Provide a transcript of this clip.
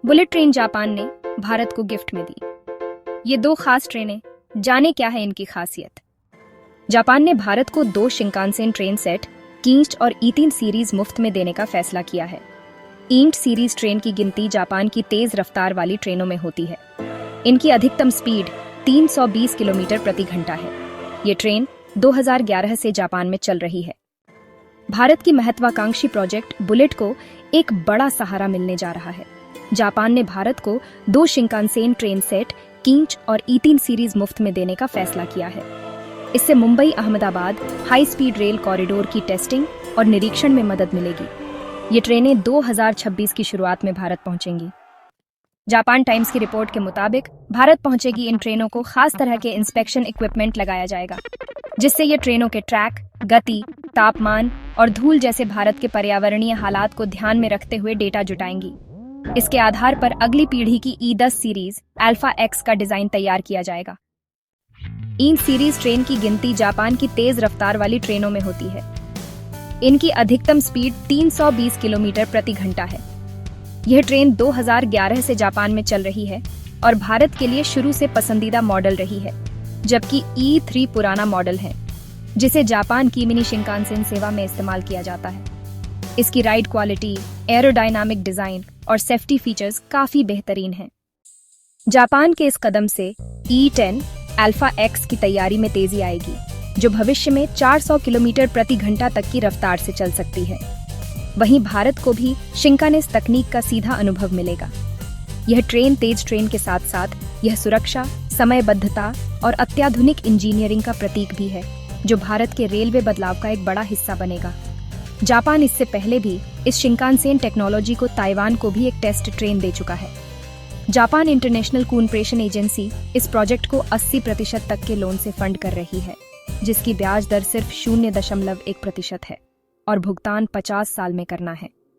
Bullet train Japan ने भारत को gift में दी। ये दो खास ट्रेनें, जाने क्या है इनकी खासियत। जापान ने भारत को 2 शिंकानसेन ट्रेन सेट कींच और ई3 सीरीज मुफ्त में देने का फैसला किया है। ईंट सीरीज ट्रेन की गिनती जापान की तेज रफ्तार वाली ट्रेनों में होती है। इनकी अधिकतम स्पीड 320 किलोमीटर प्रति घंटा है। ये ट्रेन 2011 से जापान में चल रही है। भारत की महत्वाकांक्षी प्रोजेक्ट बुलेट को एक बड़ा सहारा मिलने जा रहा है। जापान ने भारत को 2 शिंकानसेन ट्रेन सेट कींच और ई3 सीरीज मुफ्त में देने का फैसला किया है। इससे Mumbai Ahmedabad high speed rail corridor की टेस्टिंग और निरीक्षण में मदद मिलेगी। ये ट्रेनें 2026 की शुरुआत में भारत पहुंचेंगी। जापान टाइम्स की रिपोर्ट के मुताबिक भारत पहुंचेगी इन ट्रेनों को खास तरह के इंस्पेक्शन इक्विपमेंट लगाया जाएगा, जिससे ये ट्रेनों के ट्रैक, गति, तापमान और धूल जैसे भारत के पर्यावरणीय हालात को ध्यान में रखते हुए डेटा जुटाएंगी। इसके आधार पर अगली पीढ़ी की ई10 सीरीज अल्फा एक्स का डिजाइन तैयार किया जाएगा। इन सीरीज ट्रेन की गिनती जापान की तेज रफ्तार वाली ट्रेनों में होती है। इनकी अधिकतम स्पीड 320 किलोमीटर प्रति घंटा है। यह ट्रेन 2011 से जापान में चल रही है और भारत के लिए शुरू से पसंदीदा मॉडल रही है, जबकि ई3 पुराना मॉडल है, जिसे जापान की मिनी शिंकानसेन सेवा में इस्तेमाल किया जाता है। इसकी राइड क्वालिटी, एरोडायनामिक डिजाइन और सेफ्टी फीचर्स काफी बेहतरीन हैं। जापान के इस कदम से ई10 अल्फा एक्स की तैयारी में तेजी आएगी, जो भविष्य में 400 किलोमीटर प्रति घंटा तक की रफ्तार से चल सकती है। वहीं भारत को भी शिंकानेस तकनीक का सीधा अनुभव मिलेगा। यह ट्रेन तेज ट्रेन के साथ साथ यह सुरक्षा, समयबद्धता और अत्याधुनिक इंजीनियरिंग का प्रतीक भी है, जो भारत के रेलवे बदलाव का एक बड़ा हिस्सा बनेगा। जापान इससे पहले भी इस शिंकानसेन टेक्नोलॉजी को ताइवान को भी एक टेस्ट ट्रेन दे चुका है। जापान इंटरनेशनल कूपरेशन एजेंसी इस प्रोजेक्ट को 80% तक के लोन से फंड कर रही है, जिसकी ब्याज दर सिर्फ 0.1% है और भुगतान 50 साल में करना है।